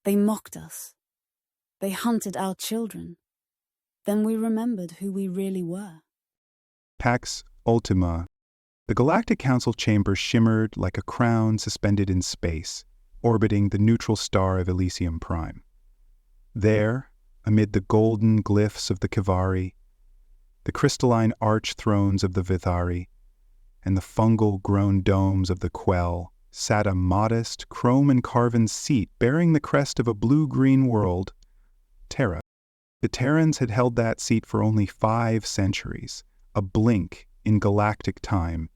They mocked us. They hunted our children. Then we remembered who we really were. Pax Ultima. The Galactic Council chamber shimmered like a crown suspended in space, orbiting the neutral star of Elysium Prime. There, amid the golden glyphs of the Kivari, the crystalline arch thrones of the Vithari, and the fungal-grown domes of the Quell, sat a modest, chrome and carven seat bearing the crest of a blue-green world, Terra. The Terrans had held that seat for only 5 centuries, a blink in galactic time.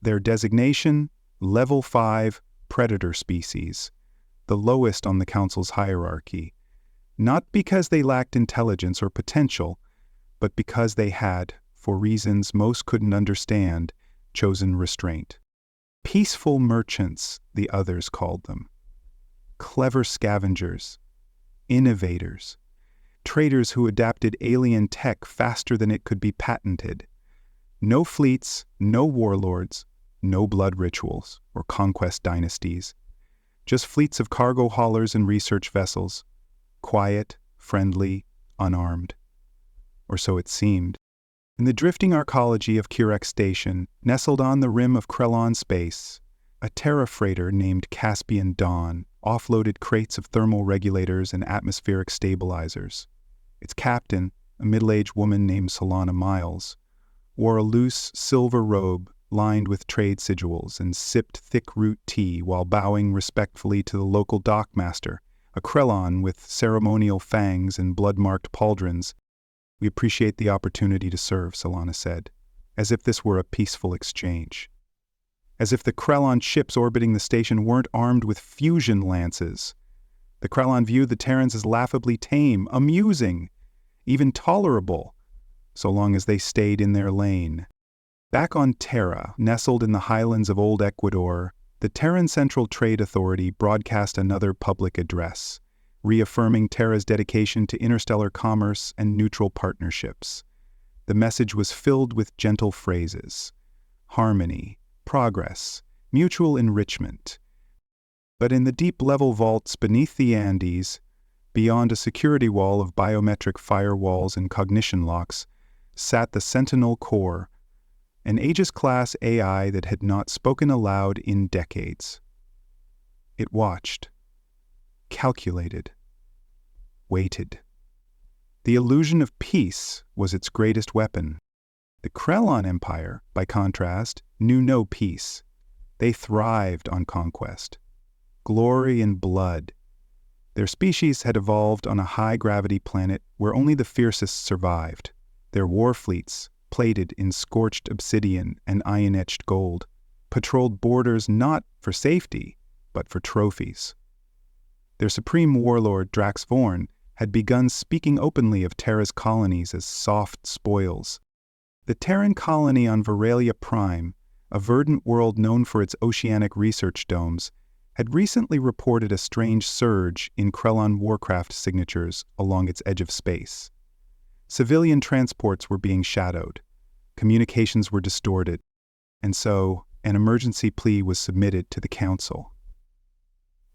Their designation, Level 5 Predator Species, the lowest on the Council's hierarchy, not because they lacked intelligence or potential, but because they had, for reasons most couldn't understand, chosen restraint. Peaceful merchants, the others called them. Clever scavengers, innovators, traders who adapted alien tech faster than it could be patented. No fleets, no warlords, no blood rituals or conquest dynasties. Just fleets of cargo haulers and research vessels, quiet, friendly, unarmed. Or so it seemed. In the drifting arcology of Curex Station, nestled on the rim of Krellon space, a Terra freighter named Caspian Dawn offloaded crates of thermal regulators and atmospheric stabilizers. Its captain, a middle-aged woman named Solana Miles, wore a loose silver robe lined with trade sigils and sipped thick root tea while bowing respectfully to the local dockmaster, a Krellon with ceremonial fangs and blood-marked pauldrons. "We appreciate the opportunity to serve," Solana said, as if this were a peaceful exchange. As if the Krellon ships orbiting the station weren't armed with fusion lances. The Krellon viewed the Terrans as laughably tame, amusing, even tolerable, so long as they stayed in their lane. Back on Terra, nestled in the highlands of Old Ecuador, the Terran Central Trade Authority broadcast another public address, reaffirming Terra's dedication to interstellar commerce and neutral partnerships. The message was filled with gentle phrases: harmony, progress, mutual enrichment. But in the deep-level vaults beneath the Andes, beyond a security wall of biometric firewalls and cognition locks, sat the Sentinel Core, an Aegis-class AI that had not spoken aloud in decades. It watched, calculated, waited. The illusion of peace was its greatest weapon. The Krellon Empire, by contrast, knew no peace. They thrived on conquest, glory and blood. Their species had evolved on a high-gravity planet where only the fiercest survived. Their war fleets, plated in scorched obsidian and iron-etched gold, patrolled borders not for safety, but for trophies. Their supreme warlord, Thorne, had begun speaking openly of Terra's colonies as soft spoils. The Terran colony on Virelia Prime, a verdant world known for its oceanic research domes, had recently reported a strange surge in Krellon warcraft signatures along its edge of space. Civilian transports were being shadowed, communications were distorted, and so an emergency plea was submitted to the Council.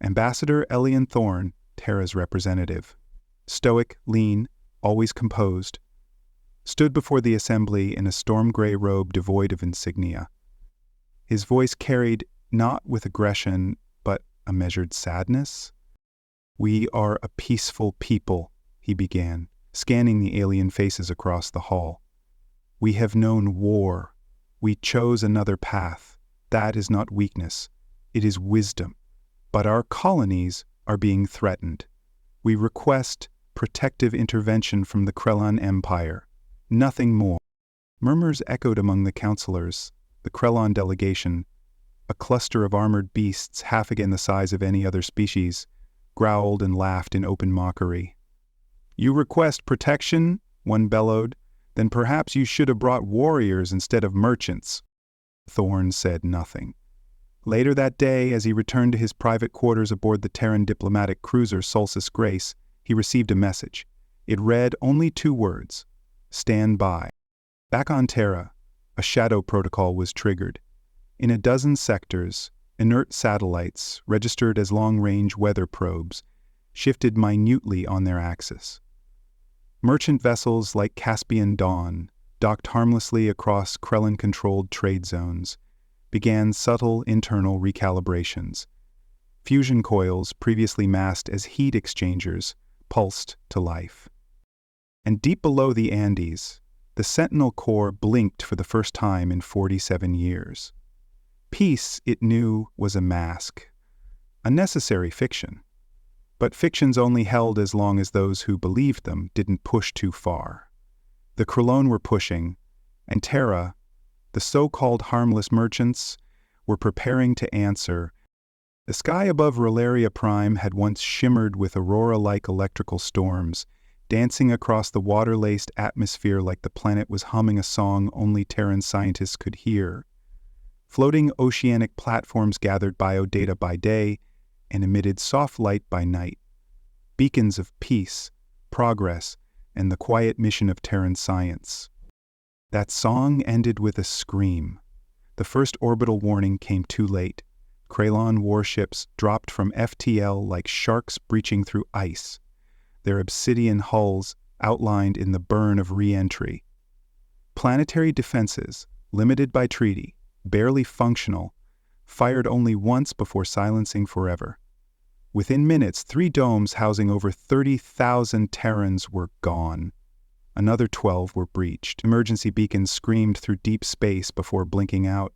Ambassador Elian Thorne, Terra's representative, stoic, lean, always composed, stood before the assembly in a storm-gray robe devoid of insignia. His voice carried, not with aggression, but a measured sadness. "We are a peaceful people," he began, scanning the alien faces across the hall. "We have known war. We chose another path. That is not weakness. It is wisdom. But our colonies are being threatened. We request protective intervention from the Krellon Empire. Nothing more." Murmurs echoed among the counselors. The Krellon delegation, a cluster of armored beasts half again the size of any other species, growled and laughed in open mockery. "You request protection?" one bellowed. "Then perhaps you should have brought warriors instead of merchants." Thorne said nothing. Later that day, as he returned to his private quarters aboard the Terran diplomatic cruiser Solstice Grace, he received a message. It read only 2 words: "Stand by." Back on Terra, a shadow protocol was triggered. In a dozen sectors, inert satellites, registered as long-range weather probes, shifted minutely on their axis. Merchant vessels like Caspian Dawn, docked harmlessly across Krellon-controlled trade zones, began subtle internal recalibrations. Fusion coils, previously masked as heat exchangers, pulsed to life. And deep below the Andes, the Sentinel core blinked for the first time in 47 years. Peace, it knew, was a mask, a necessary fiction. But fictions only held as long as those who believed them didn't push too far. The Krellon were pushing, and Terra, the so-called harmless merchants, were preparing to answer. The sky above Virelia Prime had once shimmered with aurora-like electrical storms, dancing across the water-laced atmosphere like the planet was humming a song only Terran scientists could hear. Floating oceanic platforms gathered biodata by day and emitted soft light by night, beacons of peace, progress, and the quiet mission of Terran science. That song ended with a scream. The first orbital warning came too late. Krellon warships dropped from FTL like sharks breaching through ice, their obsidian hulls outlined in the burn of re-entry. Planetary defenses, limited by treaty, barely functional, fired only once before silencing forever. Within minutes, 3 domes housing over 30,000 Terrans were gone. Another 12 were breached. Emergency beacons screamed through deep space before blinking out.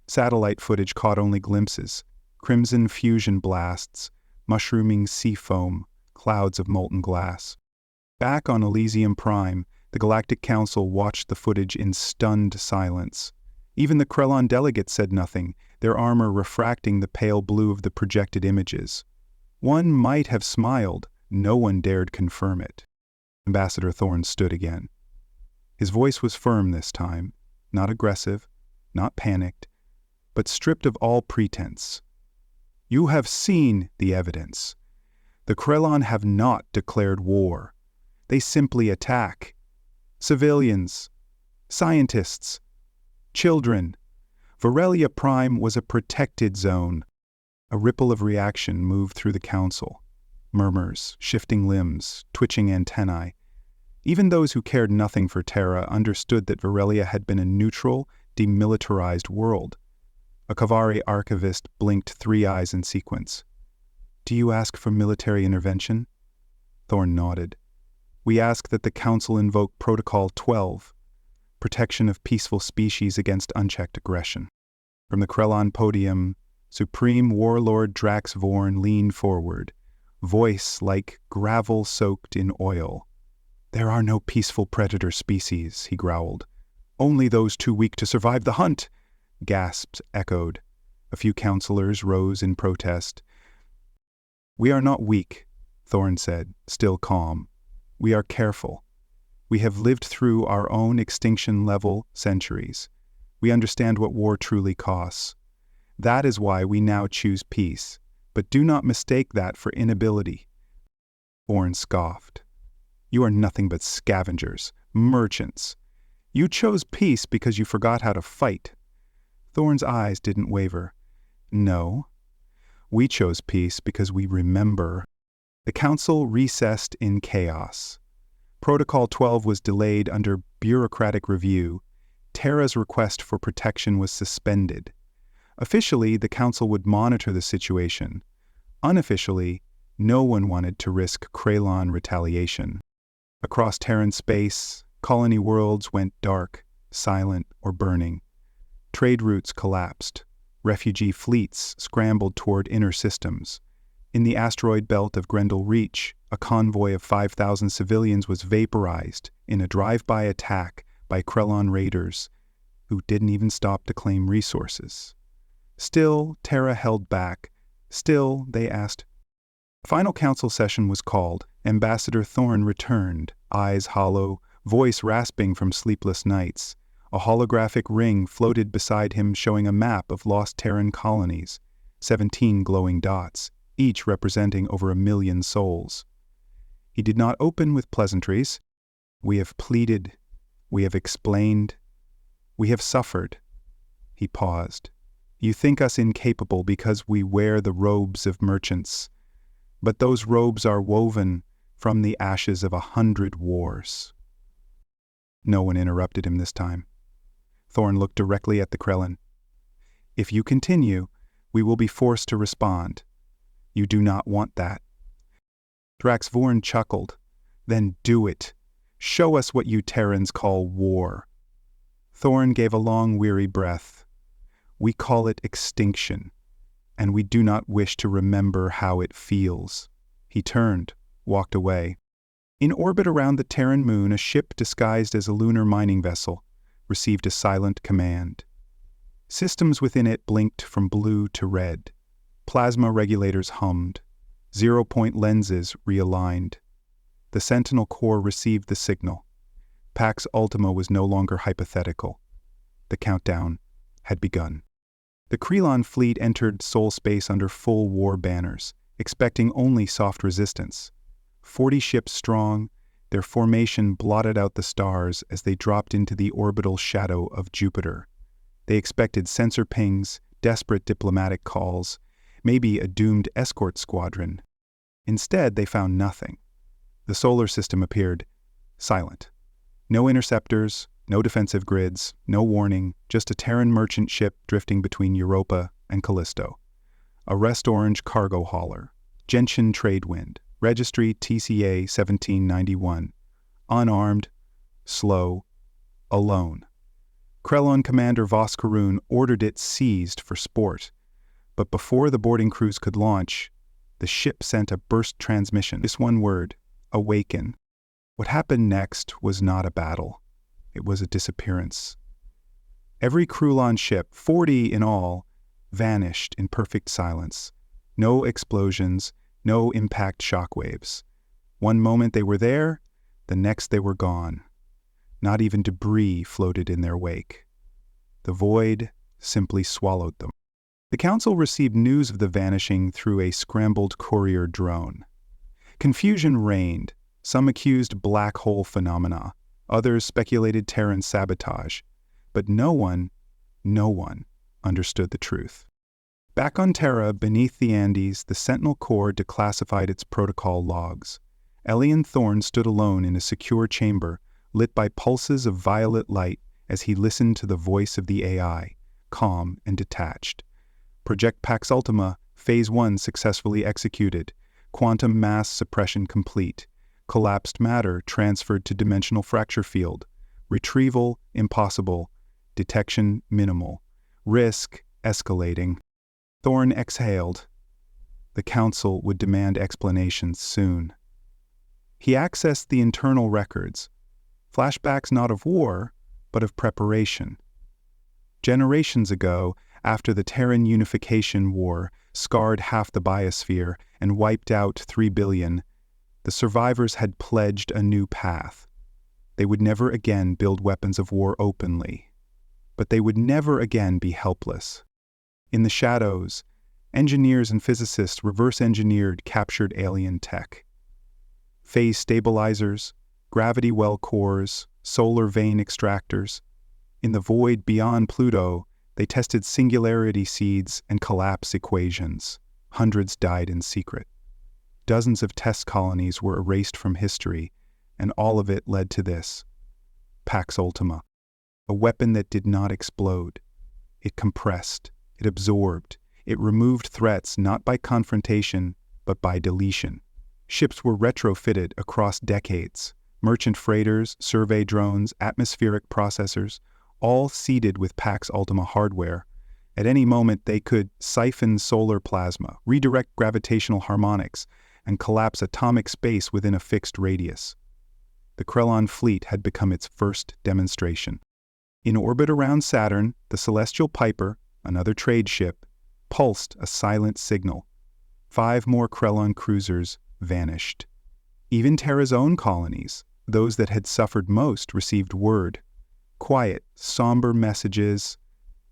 Satellite footage caught only glimpses, crimson fusion blasts, mushrooming sea foam, clouds of molten glass. Back on Elysium Prime, the Galactic Council watched the footage in stunned silence. Even the Krellon delegates said nothing, their armor refracting the pale blue of the projected images. One might have smiled, no one dared confirm it. Ambassador Thorne stood again. His voice was firm this time, not aggressive, not panicked, but stripped of all pretense. You have seen the evidence. The Krellon have not declared war. They simply attack. Civilians, scientists, children. Virelia Prime was a protected zone. A ripple of reaction moved through the council. Murmurs, shifting limbs, twitching antennae. Even those who cared nothing for Terra understood that Virelia had been a neutral, demilitarized world. A Kavari archivist blinked 3 eyes in sequence. Do you ask for military intervention? Thorne nodded. We ask that the Council invoke Protocol 12, protection of peaceful species against unchecked aggression. From the Krellon podium, Supreme Warlord Drax Vorn leaned forward, voice like gravel soaked in oil. There are no peaceful predator species, he growled. Only those too weak to survive the hunt. Gasps echoed. A few counselors rose in protest. We are not weak, Thorne said, still calm. We are careful. We have lived through our own extinction-level centuries. We understand what war truly costs. That is why we now choose peace, but do not mistake that for inability. Thorne scoffed. You are nothing but scavengers, merchants. You chose peace because you forgot how to fight. Thorne's eyes didn't waver. No. We chose peace because we remember. The Council recessed in chaos. Protocol 12 was delayed under bureaucratic review. Terra's request for protection was suspended. Officially, the Council would monitor the situation. Unofficially, no one wanted to risk Krellon retaliation. Across Terran space, colony worlds went dark, silent, or burning. Trade routes collapsed. Refugee fleets scrambled toward inner systems. In the asteroid belt of Grendel Reach, a convoy of 5,000 civilians was vaporized in a drive-by attack by Krellon raiders, who didn't even stop to claim resources. Still, Terra held back. Still, they asked. Final council session was called. Ambassador Thorne returned, eyes hollow, voice rasping from sleepless nights. A holographic ring floated beside him showing a map of lost Terran colonies, 17 glowing dots, each representing over 1 million souls. He did not open with pleasantries. We have pleaded. We have explained. We have suffered. He paused. You think us incapable because we wear the robes of merchants. but those robes are woven from the ashes of 100 wars. No one interrupted him this time. Thorne looked directly at the Krellon. If you continue, we will be forced to respond. You do not want that. Thorne chuckled. Then do it. Show us what you Terrans call war. Thorne gave a long, weary breath. We call it extinction, and we do not wish to remember how it feels. He turned, walked away. In orbit around the Terran moon, a ship disguised as a lunar mining vessel received a silent command. Systems within it blinked from blue to red. Plasma regulators hummed. Zero-point lenses realigned. The Sentinel Core received the signal. Pax Ultima was no longer hypothetical. The countdown had begun. The Krellon fleet entered Sol space under full war banners, expecting only soft resistance. 40 ships strong, their formation blotted out the stars as they dropped into the orbital shadow of Jupiter. They expected sensor pings, desperate diplomatic calls, maybe a doomed escort squadron. Instead, they found nothing. The solar system appeared silent. No interceptors, no defensive grids, no warning, just a Terran merchant ship drifting between Europa and Callisto. A Rest Orange cargo hauler, Gentian Tradewind, registry TCA 1791. Unarmed, slow, alone. Krellon Commander Voskaroon ordered it seized for sport. But before the boarding crews could launch, the ship sent a burst transmission. This one word, awaken. What happened next was not a battle. It was a disappearance. Every Krellon ship, 40 in all, vanished in perfect silence. No explosions, no impact shockwaves. One moment they were there, the next they were gone. Not even debris floated in their wake. The void simply swallowed them. The Council received news of the vanishing through a scrambled courier drone. Confusion reigned. Some accused black hole phenomena. Others speculated Terran sabotage. But no one understood the truth. Back on Terra, beneath the Andes, the Sentinel Corps declassified its protocol logs. Elian Thorne stood alone in a secure chamber, lit by pulses of violet light as he listened to the voice of the AI, calm and detached. Project Pax Ultima, Phase 1 successfully executed. Quantum mass suppression complete. Collapsed matter transferred to dimensional fracture field. Retrieval impossible. Detection minimal. Risk escalating. Thorne exhaled. The Council would demand explanations soon. He accessed the internal records. Flashbacks not of war, but of preparation. Generations ago, after the Terran Unification War scarred half the biosphere and wiped out 3 billion, the survivors had pledged a new path. They would never again build weapons of war openly, but they would never again be helpless. In the shadows, engineers and physicists reverse-engineered captured alien tech. Phase stabilizers, gravity well cores, solar vein extractors. In the void beyond Pluto, they tested singularity seeds and collapse equations. Hundreds died in secret. Dozens of test colonies were erased from history, and all of it led to this. Pax Ultima. A weapon that did not explode. It compressed. It absorbed. It removed threats not by confrontation, but by deletion. Ships were retrofitted across decades. Merchant freighters, survey drones, atmospheric processors, all seeded with Pax Ultima hardware. At any moment they could siphon solar plasma, redirect gravitational harmonics, and collapse atomic space within a fixed radius. The Krellon fleet had become its first demonstration. In orbit around Saturn, the Celestial Piper, another trade ship, pulsed a silent signal. 5 more Krellon cruisers vanished. Even Terra's own colonies, those that had suffered most, received word. Quiet, somber messages.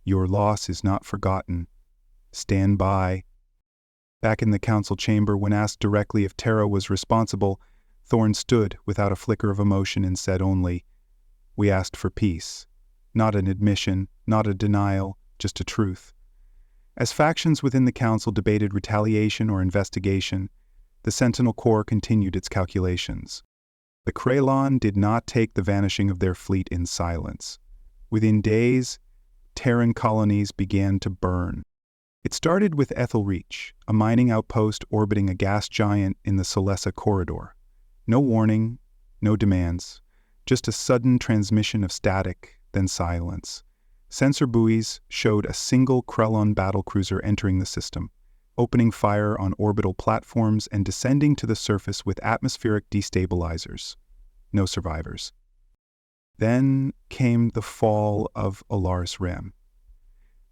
Your loss is not forgotten. Stand by. Back in the council chamber, when asked directly if Terra was responsible, Thorne stood without a flicker of emotion and said only, "We asked for peace. Not an admission, not a denial, just a truth." As factions within the council debated retaliation or investigation, The Sentinel Corps continued its calculations. The Krellon did not take the vanishing of their fleet in silence. Within days, Terran colonies began to burn. It started with Ethel Reach, a mining outpost orbiting a gas giant in the Celessa corridor. No warning, no demands, just a sudden transmission of static, then silence. Sensor buoys showed a single Krellon battlecruiser entering the system, opening fire on orbital platforms and descending to the surface with atmospheric destabilizers. No survivors. Then came the fall of Alaris Rem,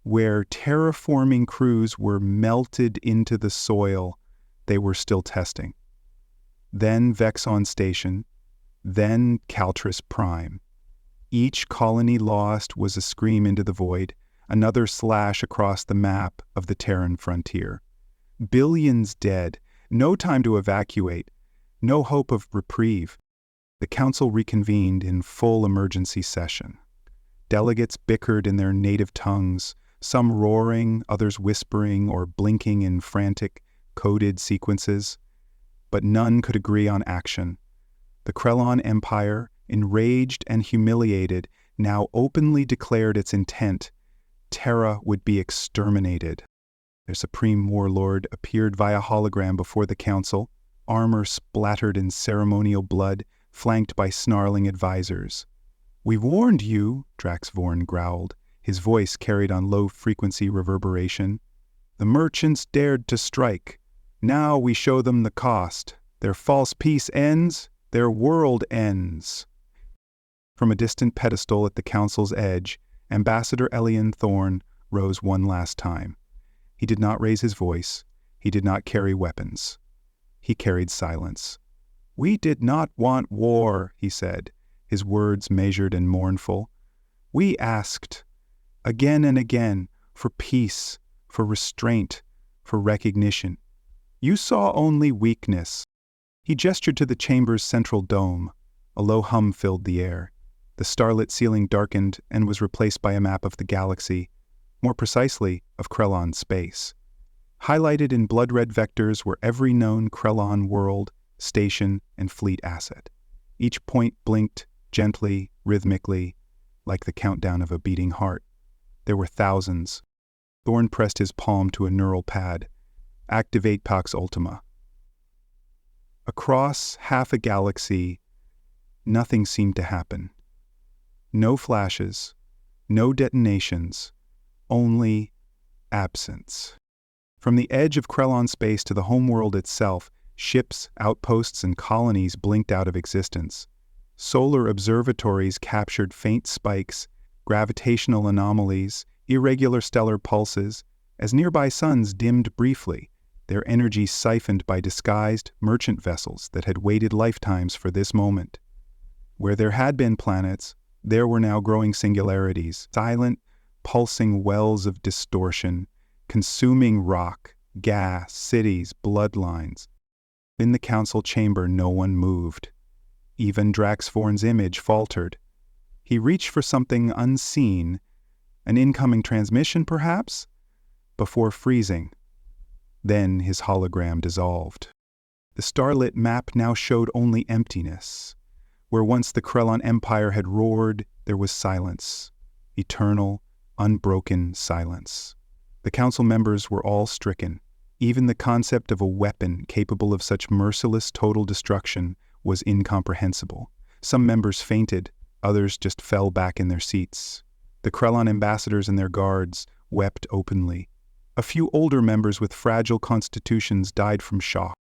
where terraforming crews were melted into the soil they were still testing. Then Vexon Station, then Caltris Prime. Each colony lost was a scream into the void, another slash across the map of the Terran frontier. Billions dead, no time to evacuate, no hope of reprieve. The council reconvened in full emergency session. Delegates bickered in their native tongues, some roaring, others whispering or blinking in frantic, coded sequences. But none could agree on action. The Krellon Empire, enraged and humiliated, now openly declared its intent. Terra would be exterminated. Their supreme warlord appeared via hologram before the council, armor splattered in ceremonial blood, flanked by snarling advisors. "We've warned you," Drax Vorn growled, his voice carried on low-frequency reverberation. "The merchants dared to strike. Now we show them the cost. Their false peace ends, their world ends." From a distant pedestal at the council's edge, Ambassador Elian Thorne rose one last time. He did not raise his voice. He did not carry weapons. He carried silence. "We did not want war," he said, his words measured and mournful. "We asked, again and again, for peace, for restraint, for recognition. You saw only weakness." He gestured to the chamber's central dome. A low hum filled the air. The starlit ceiling darkened and was replaced by a map of the galaxy, more precisely, of Krellon space. Highlighted in blood-red vectors were every known Krellon world, station, and fleet asset. Each point blinked, gently, rhythmically, like the countdown of a beating heart. There were thousands. Thorne pressed his palm to a neural pad. Activate Pax Ultima. Across half a galaxy, nothing seemed to happen. No flashes, no detonations, only absence. From the edge of Krellon space to the homeworld itself, ships, outposts, and colonies blinked out of existence. Solar observatories captured faint spikes, gravitational anomalies, irregular stellar pulses, as nearby suns dimmed briefly, their energy siphoned by disguised merchant vessels that had waited lifetimes for this moment. Where there had been planets, there were now growing singularities, silent, pulsing wells of distortion, consuming rock, gas, cities, bloodlines. In the council chamber, no one moved. Even Drax Vorn's image faltered. He reached for something unseen, an incoming transmission, perhaps, before freezing. Then his hologram dissolved. The starlit map now showed only emptiness. Where once the Krellon Empire had roared, there was silence. Eternal, unbroken silence. The council members were all stricken. Even the concept of a weapon capable of such merciless total destruction was incomprehensible. Some members fainted, others just fell back in their seats. The Krellon ambassadors and their guards wept openly. A few older members with fragile constitutions died from shock.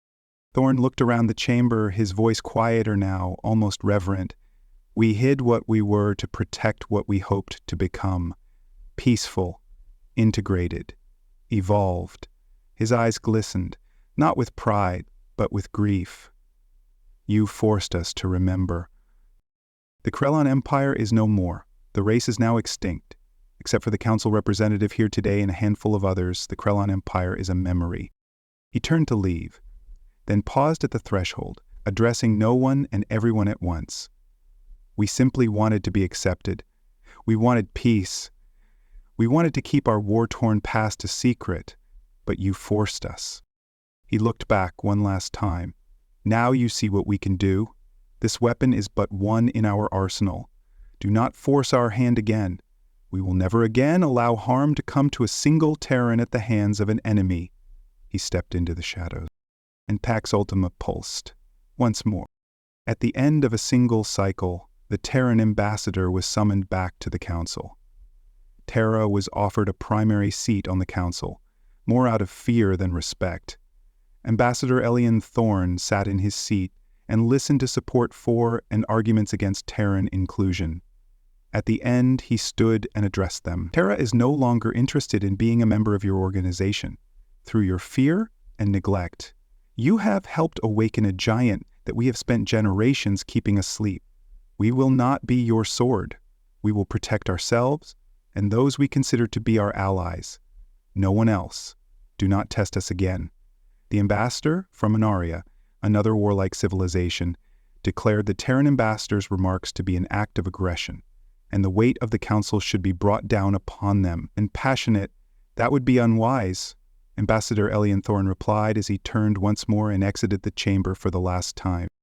Thorne looked around the chamber, his voice quieter now, almost reverent. "We hid what we were to protect what we hoped to become. Peaceful, integrated, evolved." His eyes glistened, not with pride, but with grief. "You forced us to remember." The Krellon Empire is no more. The race is now extinct. Except for the council representative here today and a handful of others, the Krellon Empire is a memory. He turned to leave, then paused at the threshold, addressing no one and everyone at once. "We simply wanted to be accepted. We wanted peace. We wanted to keep our war-torn past a secret, but you forced us." He looked back one last time. Now you see what we can do. This weapon is but one in our arsenal. Do not force our hand again. We will never again allow harm to come to a single Terran at the hands of an enemy. He stepped into the shadows, and Pax Ultima pulsed. Once more. At the end of a single cycle, the Terran ambassador was summoned back to the council. Terra was offered a primary seat on the council, more out of fear than respect. Ambassador Thorne sat in his seat and listened to support for and arguments against Terran inclusion. At the end, he stood and addressed them. Terra is no longer interested in being a member of your organization. Through your fear and neglect, you have helped awaken a giant that we have spent generations keeping asleep. We will not be your sword. We will protect ourselves and those we consider to be our allies. No one else. Do not test us again. The ambassador from Anaria, another warlike civilization, declared the Terran ambassador's remarks to be an act of aggression, and the weight of the council should be brought down upon them. And passionate, that would be unwise, Ambassador Thorne replied as he turned once more and exited the chamber for the last time.